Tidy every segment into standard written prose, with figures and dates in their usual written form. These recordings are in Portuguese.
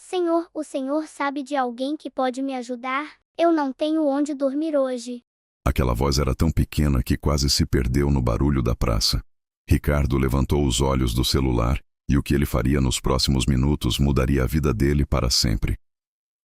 Senhor, o Senhor sabe de alguém que pode me ajudar? Eu não tenho onde dormir hoje. Aquela voz era tão pequena que quase se perdeu no barulho da praça. Ricardo levantou os olhos do celular e o que ele faria nos próximos minutos mudaria a vida dele para sempre.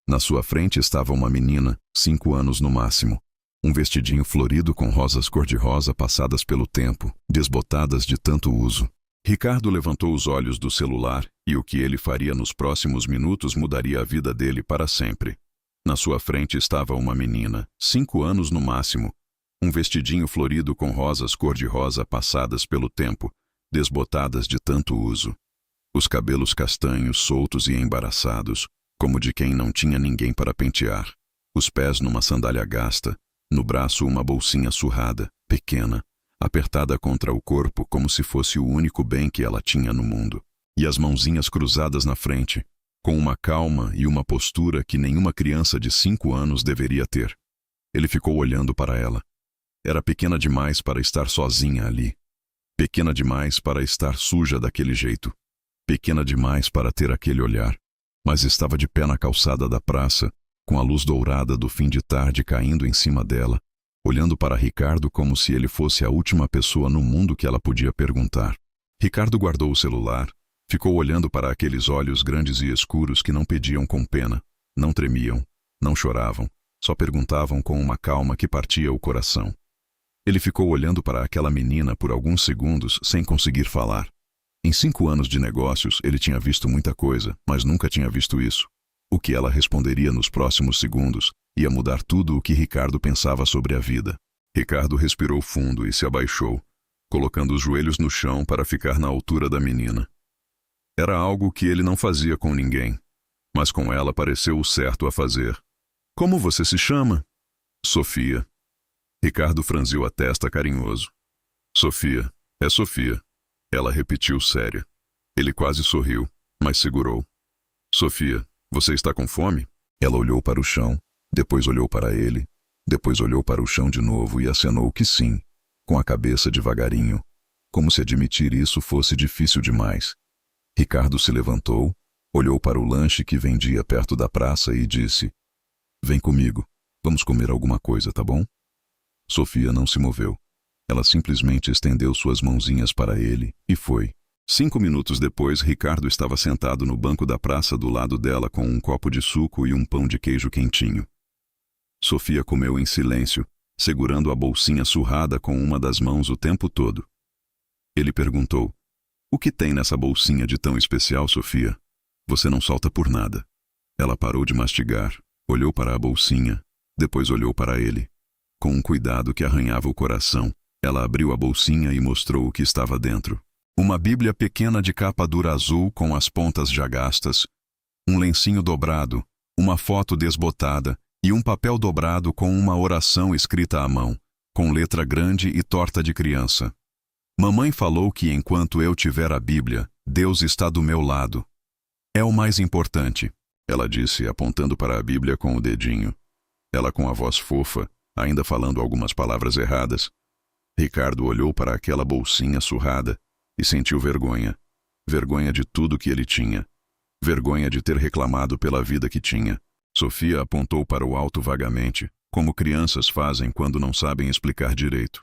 Na sua frente estava uma menina, 5 anos no máximo. Um vestidinho florido com rosas cor-de-rosa passadas pelo tempo, desbotadas de tanto uso. Ricardo levantou os olhos do celular e o que ele faria nos próximos minutos mudaria a vida dele para sempre. Na sua frente estava uma menina, 5 anos no máximo. Um vestidinho florido com rosas cor-de-rosa passadas pelo tempo, desbotadas de tanto uso. Os cabelos castanhos, soltos e embaraçados, como de quem não tinha ninguém para pentear. Os pés numa sandália gasta, no braço uma bolsinha surrada, pequena, apertada contra o corpo como se fosse o único bem que ela tinha no mundo. E as mãozinhas cruzadas na frente, com uma calma e uma postura que nenhuma criança de 5 anos deveria ter. Ele ficou olhando para ela. Era pequena demais para estar sozinha ali. Pequena demais para estar suja daquele jeito. Pequena demais para ter aquele olhar. Mas estava de pé na calçada da praça, com a luz dourada do fim de tarde caindo em cima dela, olhando para Ricardo como se ele fosse a última pessoa no mundo que ela podia perguntar. Ricardo guardou o celular, ficou olhando para aqueles olhos grandes e escuros que não pediam com pena, não tremiam, não choravam, só perguntavam com uma calma que partia o coração. Ele ficou olhando para aquela menina por alguns segundos sem conseguir falar. Em 5 anos de negócios, ele tinha visto muita coisa, mas nunca tinha visto isso. O que ela responderia nos próximos segundos ia mudar tudo o que Ricardo pensava sobre a vida. Ricardo respirou fundo e se abaixou, colocando os joelhos no chão para ficar na altura da menina. Era algo que ele não fazia com ninguém, mas com ela pareceu o certo a fazer. Como você se chama? Sofia. Ricardo franziu a testa carinhoso. Sofia, é Sofia. Ela repetiu séria. Ele quase sorriu, mas segurou. Sofia, você está com fome? Ela olhou para o chão, depois olhou para ele, depois olhou para o chão de novo e acenou que sim, com a cabeça devagarinho, como se admitir isso fosse difícil demais. Ricardo se levantou, olhou para o lanche que vendia perto da praça e disse: Vem comigo, vamos comer alguma coisa, tá bom? Sofia não se moveu. Ela simplesmente estendeu suas mãozinhas para ele e foi. 5 minutos depois, Ricardo estava sentado no banco da praça do lado dela com um copo de suco e um pão de queijo quentinho. Sofia comeu em silêncio, segurando a bolsinha surrada com uma das mãos o tempo todo. Ele perguntou: O que tem nessa bolsinha de tão especial, Sofia? Você não solta por nada. Ela parou de mastigar, olhou para a bolsinha, depois olhou para ele. Com um cuidado que arranhava o coração, ela abriu a bolsinha e mostrou o que estava dentro. Uma Bíblia pequena de capa dura azul com as pontas já gastas, um lencinho dobrado, uma foto desbotada e um papel dobrado com uma oração escrita à mão, com letra grande e torta de criança. Mamãe falou que enquanto eu tiver a Bíblia, Deus está do meu lado. É o mais importante, ela disse, apontando para a Bíblia com o dedinho. Ela com a voz fofa, ainda falando algumas palavras erradas. Ricardo olhou para aquela bolsinha surrada e sentiu vergonha. Vergonha de tudo que ele tinha. Vergonha de ter reclamado pela vida que tinha. Sofia apontou para o alto vagamente, como crianças fazem quando não sabem explicar direito.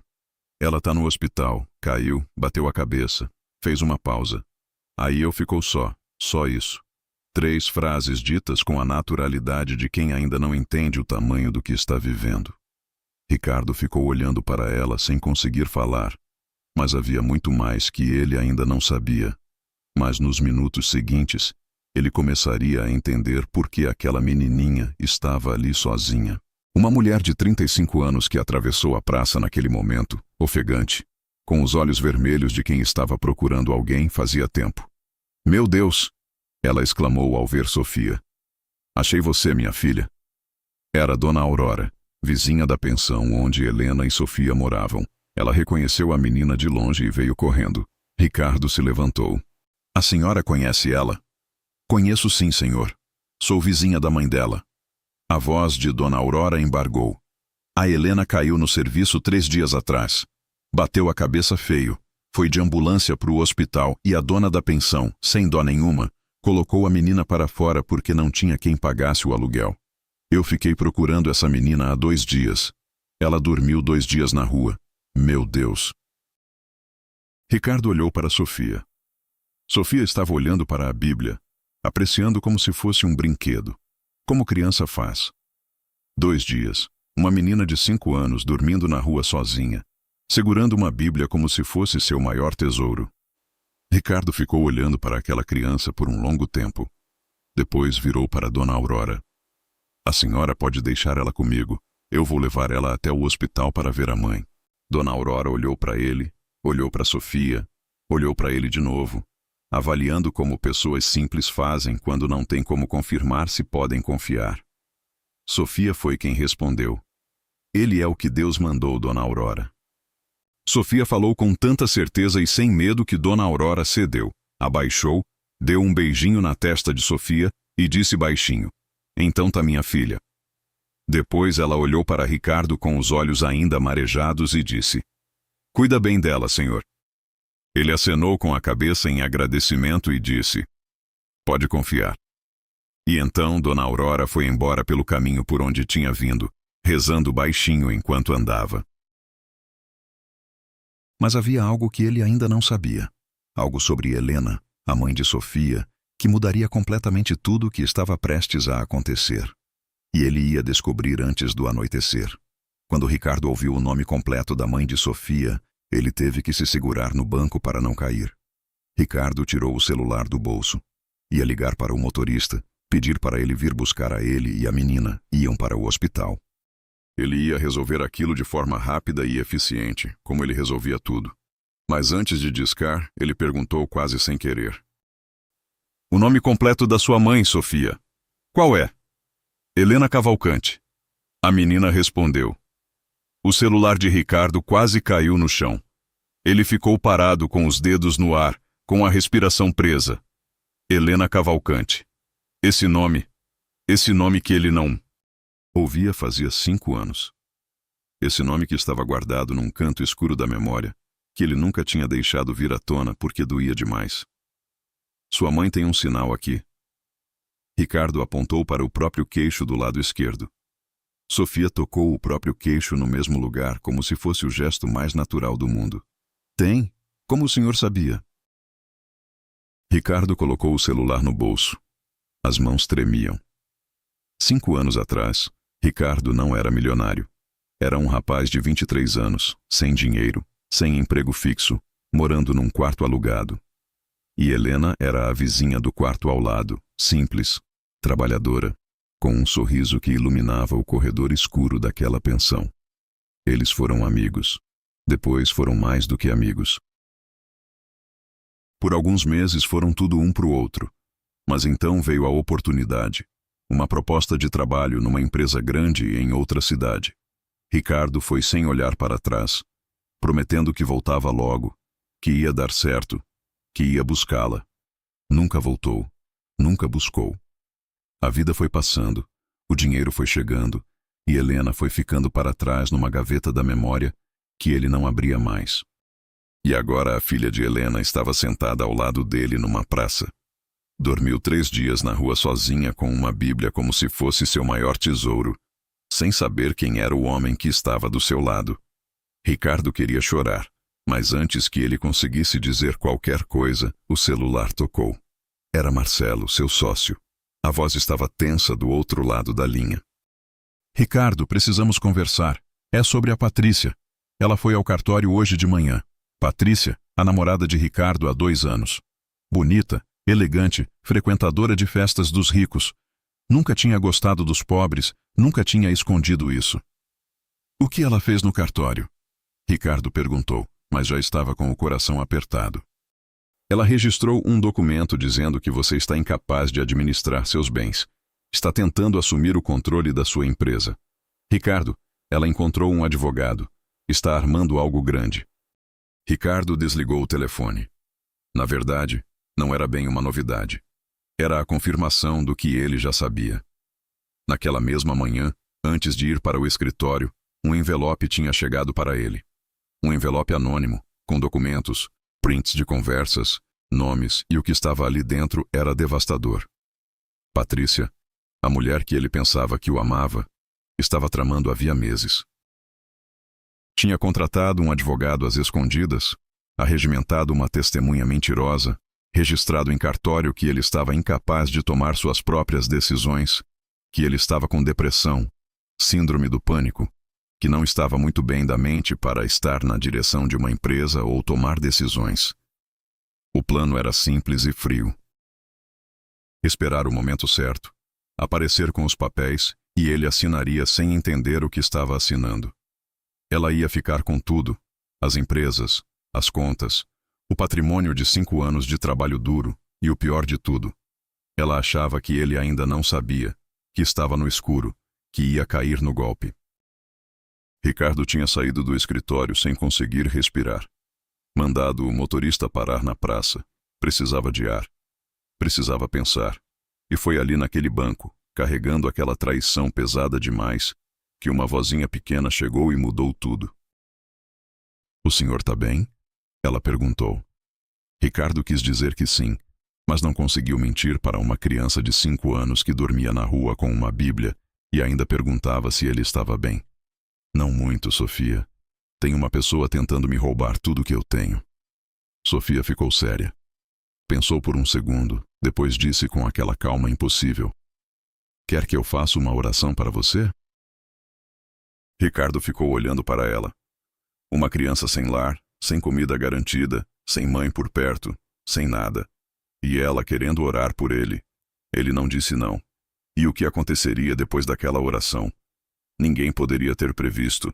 Ela tá no hospital, caiu, bateu a cabeça, fez uma pausa. Aí eu ficou só isso. 3 frases ditas com a naturalidade de quem ainda não entende o tamanho do que está vivendo. Ricardo ficou olhando para ela sem conseguir falar, mas havia muito mais que ele ainda não sabia. Mas nos minutos seguintes, ele começaria a entender por que aquela menininha estava ali sozinha. Uma mulher de 35 anos que atravessou a praça naquele momento, ofegante, com os olhos vermelhos de quem estava procurando alguém fazia tempo. Meu Deus! Ela exclamou ao ver Sofia. Achei você, minha filha. Era Dona Aurora, vizinha da pensão onde Helena e Sofia moravam. Ela reconheceu a menina de longe e veio correndo. Ricardo se levantou. A senhora conhece ela? Conheço sim, senhor. Sou vizinha da mãe dela. A voz de Dona Aurora embargou. A Helena caiu no serviço 3 dias atrás. Bateu a cabeça feio. Foi de ambulância para o hospital e a dona da pensão, sem dó nenhuma, Colocou a menina para fora porque não tinha quem pagasse o aluguel. Eu fiquei procurando essa menina há 2 dias. Ela dormiu 2 dias na rua. Meu Deus! Ricardo olhou para Sofia. Sofia estava olhando para a Bíblia, apreciando como se fosse um brinquedo, como criança faz. 2 dias, uma menina de 5 anos dormindo na rua sozinha, segurando uma Bíblia como se fosse seu maior tesouro. Ricardo ficou olhando para aquela criança por um longo tempo. Depois virou para Dona Aurora. A senhora pode deixar ela comigo. Eu vou levar ela até o hospital para ver a mãe. Dona Aurora olhou para ele, olhou para Sofia, olhou para ele de novo, avaliando como pessoas simples fazem quando não têm como confirmar se podem confiar. Sofia foi quem respondeu. Ele é o que Deus mandou, Dona Aurora. Sofia falou com tanta certeza e sem medo que Dona Aurora cedeu, abaixou, deu um beijinho na testa de Sofia e disse baixinho: "Então tá minha filha." Depois ela olhou para Ricardo com os olhos ainda marejados e disse: "Cuida bem dela, senhor." Ele acenou com a cabeça em agradecimento e disse: "Pode confiar." E então Dona Aurora foi embora pelo caminho por onde tinha vindo, rezando baixinho enquanto andava. Mas havia algo que ele ainda não sabia. Algo sobre Helena, a mãe de Sofia, que mudaria completamente tudo o que estava prestes a acontecer. E ele ia descobrir antes do anoitecer. Quando Ricardo ouviu o nome completo da mãe de Sofia, ele teve que se segurar no banco para não cair. Ricardo tirou o celular do bolso. Ia ligar para o motorista, pedir para ele vir buscar a ele e a menina iam para o hospital. Ele ia resolver aquilo de forma rápida e eficiente, como ele resolvia tudo. Mas antes de discar, ele perguntou quase sem querer: "O nome completo da sua mãe, Sofia? Qual é?" "Helena Cavalcante." A menina respondeu. O celular de Ricardo quase caiu no chão. Ele ficou parado com os dedos no ar, com a respiração presa. Helena Cavalcante. Esse nome que ele não ouvia fazia 5 anos. Esse nome que estava guardado num canto escuro da memória, que ele nunca tinha deixado vir à tona porque doía demais. Sua mãe tem um sinal aqui. Ricardo apontou para o próprio queixo do lado esquerdo. Sofia tocou o próprio queixo no mesmo lugar, como se fosse o gesto mais natural do mundo. Tem? Como o senhor sabia? Ricardo colocou o celular no bolso. As mãos tremiam. 5 anos atrás, Ricardo não era milionário. Era um rapaz de 23 anos, sem dinheiro, sem emprego fixo, morando num quarto alugado. E Helena era a vizinha do quarto ao lado, simples, trabalhadora, com um sorriso que iluminava o corredor escuro daquela pensão. Eles foram amigos. Depois foram mais do que amigos. Por alguns meses foram tudo um para o outro. Mas então veio a oportunidade. Uma proposta de trabalho numa empresa grande em outra cidade. Ricardo foi sem olhar para trás, prometendo que voltava logo, que ia dar certo, que ia buscá-la. Nunca voltou, nunca buscou. A vida foi passando, o dinheiro foi chegando, e Helena foi ficando para trás numa gaveta da memória que ele não abria mais. E agora a filha de Helena estava sentada ao lado dele numa praça. Dormiu 3 dias na rua sozinha com uma Bíblia como se fosse seu maior tesouro, sem saber quem era o homem que estava do seu lado. Ricardo queria chorar, mas antes que ele conseguisse dizer qualquer coisa, o celular tocou. Era Marcelo, seu sócio. A voz estava tensa do outro lado da linha. "Ricardo, precisamos conversar. É sobre a Patrícia. Ela foi ao cartório hoje de manhã. Patrícia, a namorada de Ricardo há 2 anos. Bonita, elegante, frequentadora de festas dos ricos. Nunca tinha gostado dos pobres, nunca tinha escondido isso." "O que ela fez no cartório?" Ricardo perguntou, mas já estava com o coração apertado. "Ela registrou um documento dizendo que você está incapaz de administrar seus bens. Está tentando assumir o controle da sua empresa. Ricardo, ela encontrou um advogado. Está armando algo grande." Ricardo desligou o telefone. Na verdade, não era bem uma novidade. Era a confirmação do que ele já sabia. Naquela mesma manhã, antes de ir para o escritório, um envelope tinha chegado para ele. Um envelope anônimo, com documentos, prints de conversas nomes e o que estava ali dentro era devastador. Patrícia, a mulher que ele pensava que o amava, estava tramando havia meses. Tinha contratado um advogado às escondidas, arregimentado uma testemunha mentirosa, registrado em cartório que ele estava incapaz de tomar suas próprias decisões, que ele estava com depressão, síndrome do pânico, que não estava muito bem da mente para estar na direção de uma empresa ou tomar decisões. O plano era simples e frio. Esperar o momento certo, aparecer com os papéis e ele assinaria sem entender o que estava assinando. Ela ia ficar com tudo, as empresas, as contas, o patrimônio de 5 anos de trabalho duro e o pior de tudo. Ela achava que ele ainda não sabia, que estava no escuro, que ia cair no golpe. Ricardo tinha saído do escritório sem conseguir respirar. Mandado o motorista parar na praça. Precisava de ar. Precisava pensar. E foi ali naquele banco, carregando aquela traição pesada demais, que uma vozinha pequena chegou e mudou tudo. "O senhor tá bem?" Ela perguntou. Ricardo quis dizer que sim, mas não conseguiu mentir para uma criança de 5 anos que dormia na rua com uma Bíblia e ainda perguntava se ele estava bem. "Não muito, Sofia. Tem uma pessoa tentando me roubar tudo que eu tenho." Sofia ficou séria. Pensou por um segundo, depois disse com aquela calma impossível: "Quer que eu faça uma oração para você?" Ricardo ficou olhando para ela. Uma criança sem lar, sem comida garantida, sem mãe por perto, sem nada. E ela querendo orar por ele. Ele não disse não. E o que aconteceria depois daquela oração? Ninguém poderia ter previsto.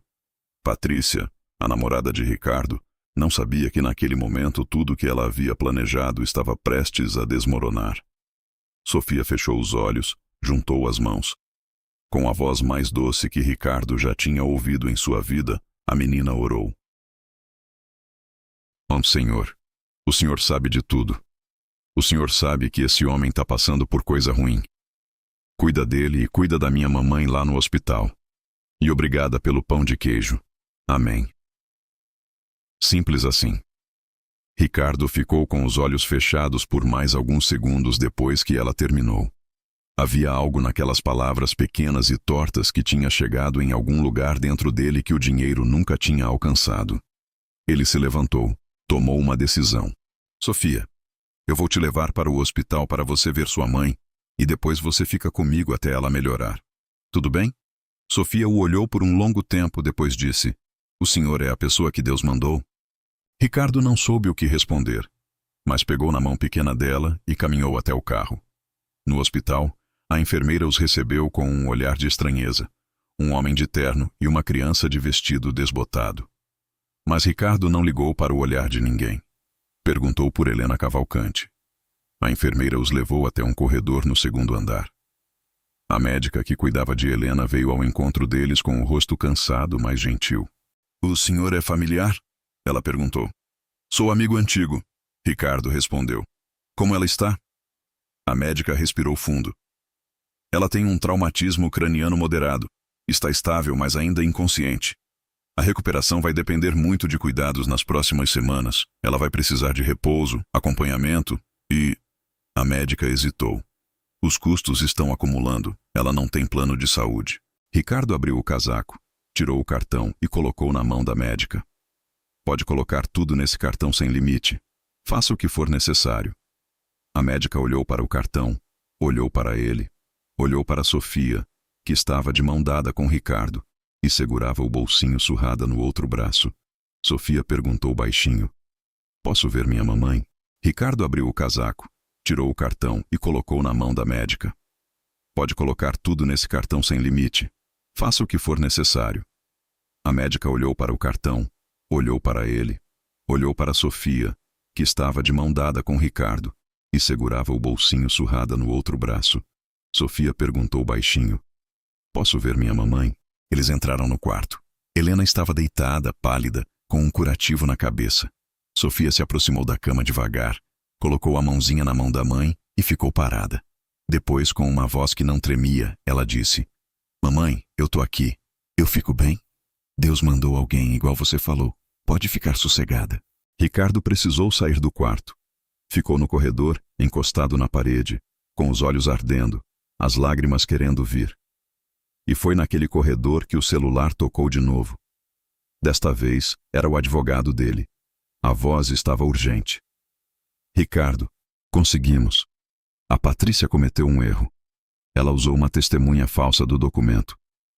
Patrícia, a namorada de Ricardo, não sabia que naquele momento tudo que ela havia planejado estava prestes a desmoronar. Sofia fechou os olhos, juntou as mãos. Com a voz mais doce que Ricardo já tinha ouvido em sua vida, a menina orou. "Ó Senhor, o Senhor sabe de tudo. O Senhor sabe que esse homem está passando por coisa ruim. Cuida dele e cuida da minha mamãe lá no hospital. E obrigada pelo pão de queijo. Amém." Simples assim. Ricardo ficou com os olhos fechados por mais alguns segundos depois que ela terminou. Havia algo naquelas palavras pequenas e tortas que tinha chegado em algum lugar dentro dele que o dinheiro nunca tinha alcançado. Ele se levantou, tomou uma decisão. "Sofia, eu vou te levar para o hospital para você ver sua mãe, e depois você fica comigo até ela melhorar. Tudo bem?" Sofia o olhou por um longo tempo, depois disse: "O senhor é a pessoa que Deus mandou?" Ricardo não soube o que responder, mas pegou na mão pequena dela e caminhou até o carro. No hospital, a enfermeira os recebeu com um olhar de estranheza, um homem de terno e uma criança de vestido desbotado. Mas Ricardo não ligou para o olhar de ninguém. Perguntou por Helena Cavalcante. A enfermeira os levou até um corredor no 2º andar. A médica que cuidava de Helena veio ao encontro deles com o rosto cansado, mas gentil. "O senhor é familiar?" ela perguntou. "Sou amigo antigo", Ricardo respondeu. "Como ela está?" A médica respirou fundo. "Ela tem um traumatismo craniano moderado. Está estável, mas ainda inconsciente. A recuperação vai depender muito de cuidados nas próximas semanas. Ela vai precisar de repouso, acompanhamento e..." A médica hesitou. "Os custos estão acumulando. Ela não tem plano de saúde." Ricardo abriu o casaco, tirou o cartão e colocou na mão da médica. "Pode colocar tudo nesse cartão sem limite. Faça o que for necessário." A médica olhou para o cartão, olhou para ele, olhou para Sofia, que estava de mão dada com Ricardo, e segurava o bolsinho surrada no outro braço. Sofia perguntou baixinho: "Posso ver minha mamãe?" Ricardo abriu o casaco, tirou o cartão e colocou na mão da médica. "Pode colocar tudo nesse cartão sem limite. Faça o que for necessário." A médica olhou para o cartão, olhou para ele, olhou para Sofia, que estava de mão dada com Ricardo, e segurava o bolsinho surrada no outro braço. Sofia perguntou baixinho: "Posso ver minha mamãe?" Eles entraram no quarto. Helena estava deitada, pálida, com um curativo na cabeça. Sofia se aproximou da cama devagar, colocou a mãozinha na mão da mãe e ficou parada. Depois, com uma voz que não tremia, ela disse: "Mamãe, eu tô aqui. Eu fico bem? Deus mandou alguém igual você falou. Pode ficar sossegada." Ricardo precisou sair do quarto. Ficou no corredor, encostado na parede, com os olhos ardendo, as lágrimas querendo vir. E foi naquele corredor que o celular tocou de novo. Desta vez, era o advogado dele. A voz estava urgente. Ricardo, conseguimos. A Patrícia cometeu um erro. Ela usou uma testemunha falsa do documento.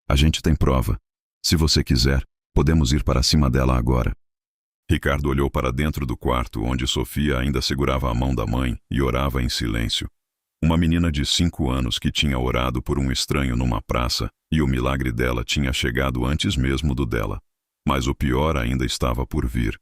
A gente tem prova. Se você quiser, podemos ir para cima dela agora. Ricardo olhou para dentro do quarto, onde Sofia ainda segurava a mão da mãe e orava em silêncio. Uma menina de 5 anos que tinha orado por um estranho numa praça, e o milagre dela tinha chegado antes mesmo do dela. Mas o pior ainda estava por vir,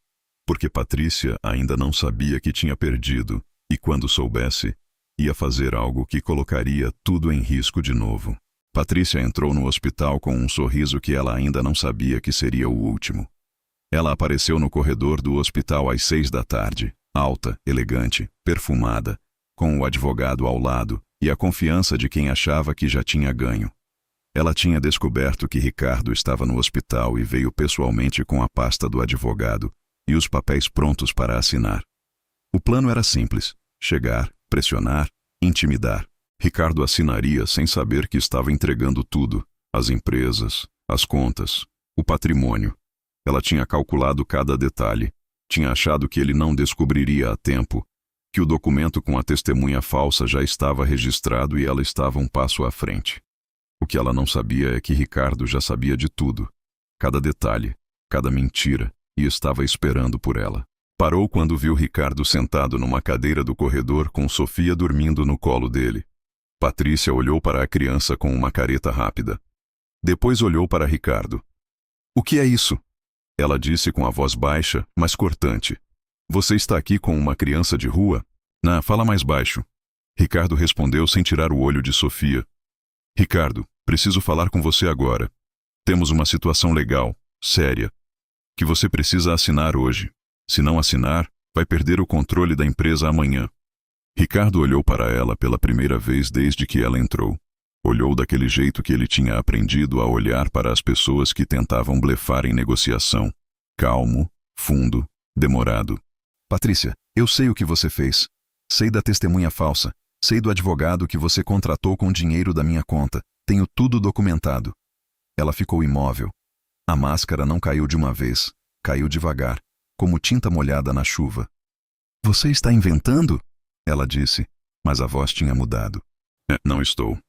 porque Patrícia ainda não sabia que tinha perdido, e quando soubesse, ia fazer algo que colocaria tudo em risco de novo. Patrícia entrou no hospital com um sorriso que ela ainda não sabia que seria o último. Ela apareceu no corredor do hospital às 6 da tarde, alta, elegante, perfumada, com o advogado ao lado e a confiança de quem achava que já tinha ganho. Ela tinha descoberto que Ricardo estava no hospital e veio pessoalmente com a pasta do advogado e os papéis prontos para assinar. O plano era simples: chegar, pressionar, intimidar. Ricardo assinaria sem saber que estava entregando tudo: as empresas, as contas, o patrimônio. Ela tinha calculado cada detalhe, tinha achado que ele não descobriria a tempo, que o documento com a testemunha falsa já estava registrado e ela estava um passo à frente. O que ela não sabia é que Ricardo já sabia de tudo, cada detalhe, cada mentira, e estava esperando por ela. Parou quando viu Ricardo sentado numa cadeira do corredor com Sofia dormindo no colo dele. Patrícia olhou para a criança com uma careta rápida. Depois olhou para Ricardo. "O que é isso?" Ela disse com a voz baixa, mas cortante. "Você está aqui com uma criança de rua?" "Não, fala mais baixo." Ricardo respondeu sem tirar o olho de Sofia. "Ricardo, preciso falar com você agora. Temos uma situação legal, séria, que você precisa assinar hoje. Se não assinar, vai perder o controle da empresa amanhã." Ricardo olhou para ela pela primeira vez desde que ela entrou. Olhou daquele jeito que ele tinha aprendido a olhar para as pessoas que tentavam blefar em negociação. Calmo, fundo, demorado. "Patrícia, eu sei o que você fez. Sei da testemunha falsa. Sei do advogado que você contratou com dinheiro da minha conta. Tenho tudo documentado." Ela ficou imóvel. A máscara não caiu de uma vez. Caiu devagar, como tinta molhada na chuva. "Você está inventando?" ela disse, mas a voz tinha mudado. Não estou.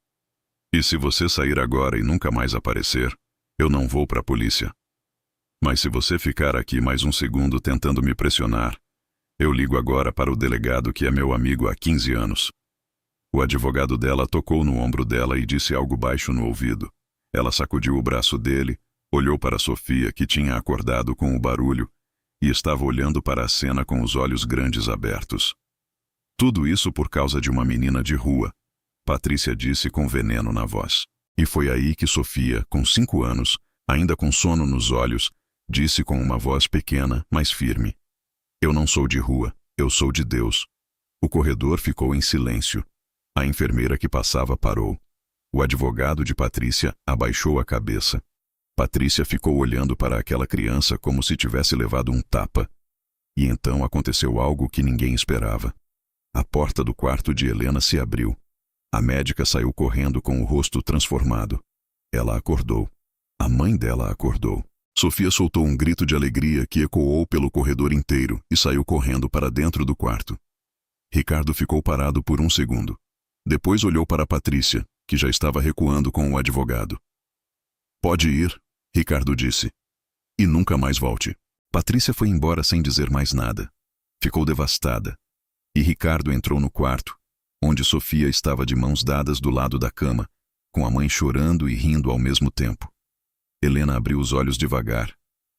E se você sair agora e nunca mais aparecer, eu não vou para a polícia. Mas se você ficar aqui mais um segundo tentando me pressionar, eu ligo agora para o delegado que é meu amigo há 15 anos. O advogado dela tocou no ombro dela e disse algo baixo no ouvido. Ela sacudiu o braço dele, olhou para Sofia, que tinha acordado com o barulho, e estava olhando para a cena com os olhos grandes abertos. Tudo isso por causa de uma menina de rua, Patrícia disse com veneno na voz. E foi aí que Sofia, com 5 anos, ainda com sono nos olhos, disse com uma voz pequena, mas firme: "Eu não sou de rua, eu sou de Deus." O corredor ficou em silêncio. A enfermeira que passava parou. O advogado de Patrícia abaixou a cabeça. Patrícia ficou olhando para aquela criança como se tivesse levado um tapa. E então aconteceu algo que ninguém esperava. A porta do quarto de Helena se abriu. A médica saiu correndo com o rosto transformado. Ela acordou. A mãe dela acordou. Sofia soltou um grito de alegria que ecoou pelo corredor inteiro e saiu correndo para dentro do quarto. Ricardo ficou parado por um segundo. Depois olhou para Patrícia, que já estava recuando com o advogado. "Pode ir", Ricardo disse. "E nunca mais volte." Patrícia foi embora sem dizer mais nada. Ficou devastada. E Ricardo entrou no quarto, onde Sofia estava de mãos dadas do lado da cama, com a mãe chorando e rindo ao mesmo tempo. Helena abriu os olhos devagar.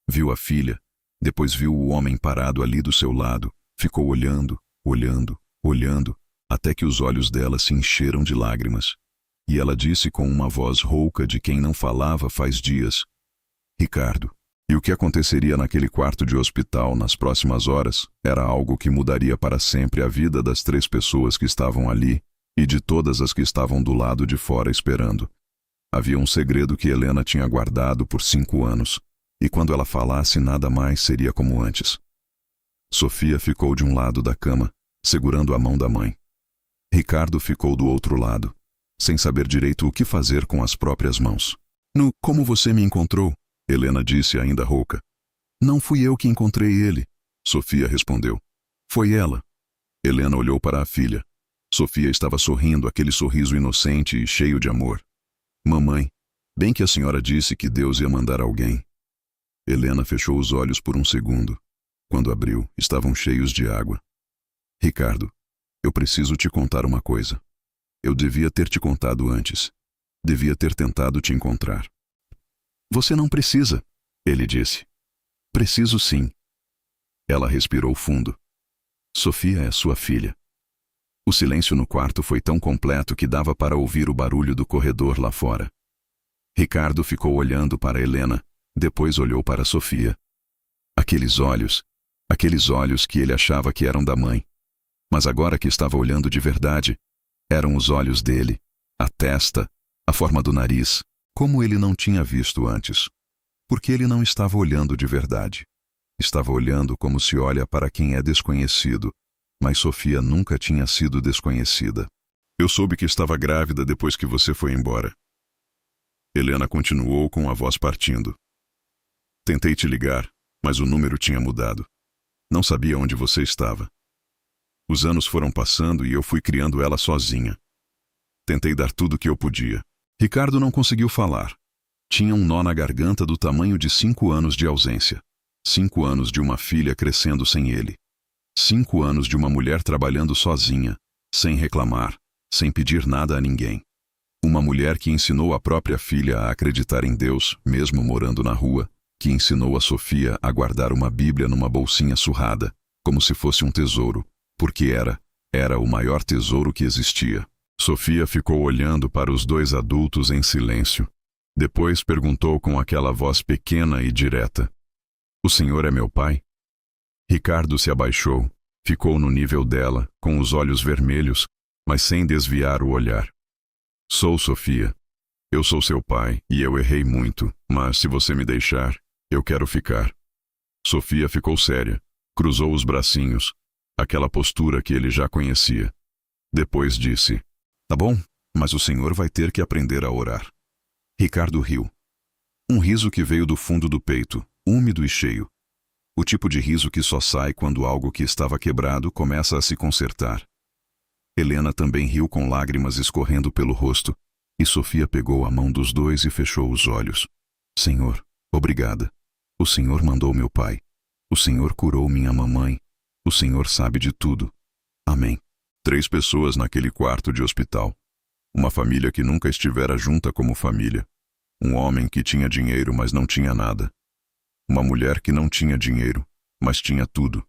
Viu a filha, depois viu o homem parado ali do seu lado, ficou olhando, olhando, olhando, até que os olhos dela se encheram de lágrimas. E ela disse com uma voz rouca de quem não falava faz dias: "Ricardo." E o que aconteceria naquele quarto de hospital nas próximas horas era algo que mudaria para sempre a vida das 3 pessoas que estavam ali e de todas as que estavam do lado de fora esperando. Havia um segredo que Helena tinha guardado por 5 anos, e quando ela falasse nada mais seria como antes. Sofia ficou de um lado da cama, segurando a mão da mãe. Ricardo ficou do outro lado, sem saber direito o que fazer com as próprias mãos. Como você me encontrou? Helena disse ainda rouca. Não fui eu que encontrei ele, Sofia respondeu. Foi ela. Helena olhou para a filha. Sofia estava sorrindo, aquele sorriso inocente e cheio de amor. Mamãe, bem que a senhora disse que Deus ia mandar alguém. Helena fechou os olhos por um segundo. Quando abriu, estavam cheios de água. Ricardo, eu preciso te contar uma coisa. Eu devia ter te contado antes. Devia ter tentado te encontrar. Você não precisa, ele disse. Preciso sim. Ela respirou fundo. Sofia é sua filha. O silêncio no quarto foi tão completo que dava para ouvir o barulho do corredor lá fora. Ricardo ficou olhando para Helena, depois olhou para Sofia. Aqueles olhos que ele achava que eram da mãe. Mas agora que estava olhando de verdade, eram os olhos dele, a testa, a forma do nariz, como ele não tinha visto antes. Porque ele não estava olhando de verdade. Estava olhando como se olha para quem é desconhecido, mas Sofia nunca tinha sido desconhecida. Eu soube que estava grávida depois que você foi embora. Helena continuou com a voz partindo. Tentei te ligar, mas o número tinha mudado. Não sabia onde você estava. Os anos foram passando e eu fui criando ela sozinha. Tentei dar tudo o que eu podia. Ricardo não conseguiu falar. Tinha um nó na garganta do tamanho de 5 anos de ausência. 5 anos de uma filha crescendo sem ele. 5 anos de uma mulher trabalhando sozinha, sem reclamar, sem pedir nada a ninguém. Uma mulher que ensinou a própria filha a acreditar em Deus, mesmo morando na rua, que ensinou a Sofia a guardar uma Bíblia numa bolsinha surrada, como se fosse um tesouro, porque era o maior tesouro que existia. Sofia ficou olhando para os dois adultos em silêncio. Depois perguntou com aquela voz pequena e direta. O senhor é meu pai? Ricardo se abaixou, ficou no nível dela, com os olhos vermelhos, mas sem desviar o olhar. Sou Sofia. Eu sou seu pai e eu errei muito, mas se você me deixar, eu quero ficar. Sofia ficou séria, cruzou os bracinhos, aquela postura que ele já conhecia. Depois disse, tá bom, mas o senhor vai ter que aprender a orar. Ricardo riu. Um riso que veio do fundo do peito, úmido e cheio. O tipo de riso que só sai quando algo que estava quebrado começa a se consertar. Helena também riu com lágrimas escorrendo pelo rosto, e Sofia pegou a mão dos dois e fechou os olhos. Senhor, obrigada. O Senhor mandou meu pai. O Senhor curou minha mamãe. O Senhor sabe de tudo. Amém. 3 pessoas naquele quarto de hospital. Uma família que nunca estivera junta como família. Um homem que tinha dinheiro, mas não tinha nada. Uma mulher que não tinha dinheiro, mas tinha tudo.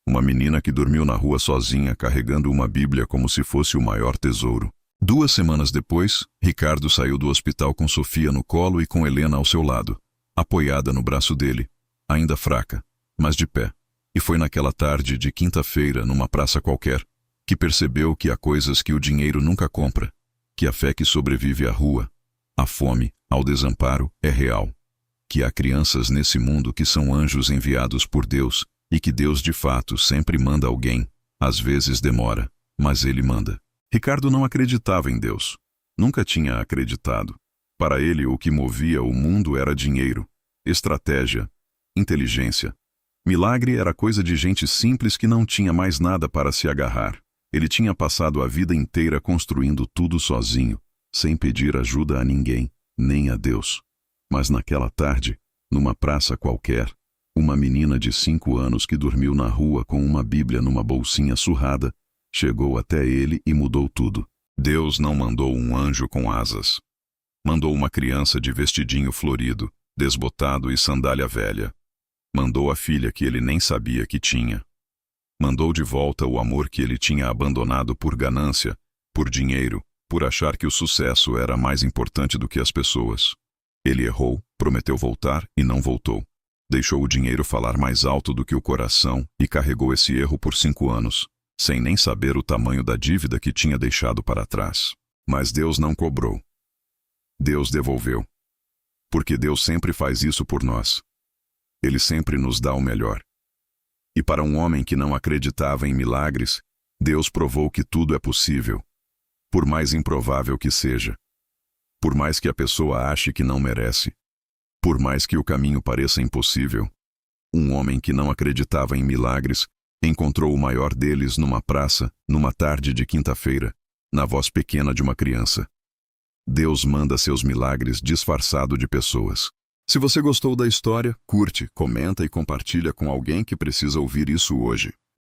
Uma menina que dormiu na rua sozinha, carregando uma Bíblia como se fosse o maior tesouro. 2 semanas depois, Ricardo saiu do hospital com Sofia no colo e com Helena ao seu lado, apoiada no braço dele, ainda fraca, mas de pé. E foi naquela tarde de quinta-feira, numa praça qualquer, que percebeu que há coisas que o dinheiro nunca compra, que a fé que sobrevive à rua, à fome, ao desamparo, é real. Que há crianças nesse mundo que são anjos enviados por Deus e que Deus de fato sempre manda alguém, às vezes demora, mas ele manda. Ricardo não acreditava em Deus. Nunca tinha acreditado. Para ele o que movia o mundo era dinheiro, estratégia, inteligência. Milagre era coisa de gente simples que não tinha mais nada para se agarrar. Ele tinha passado a vida inteira construindo tudo sozinho, sem pedir ajuda a ninguém, nem a Deus. Mas naquela tarde, numa praça qualquer, uma menina de 5 anos que dormiu na rua com uma Bíblia numa bolsinha surrada, chegou até ele e mudou tudo. Deus não mandou um anjo com asas. Mandou uma criança de vestidinho florido, desbotado e sandália velha. Mandou a filha que ele nem sabia que tinha. Mandou de volta o amor que ele tinha abandonado por ganância, por dinheiro, por achar que o sucesso era mais importante do que as pessoas. Ele errou, prometeu voltar e não voltou. Deixou o dinheiro falar mais alto do que o coração e carregou esse erro por 5 anos, sem nem saber o tamanho da dívida que tinha deixado para trás. Mas Deus não cobrou. Deus devolveu. Porque Deus sempre faz isso por nós. Ele sempre nos dá o melhor. E para um homem que não acreditava em milagres, Deus provou que tudo é possível, por mais improvável que seja, por mais que a pessoa ache que não merece, por mais que o caminho pareça impossível. Um homem que não acreditava em milagres encontrou o maior deles numa praça, numa tarde de quinta-feira, na voz pequena de uma criança. Deus manda seus milagres disfarçado de pessoas. Se você gostou da história, curte, comenta e compartilha com alguém que precisa ouvir isso hoje.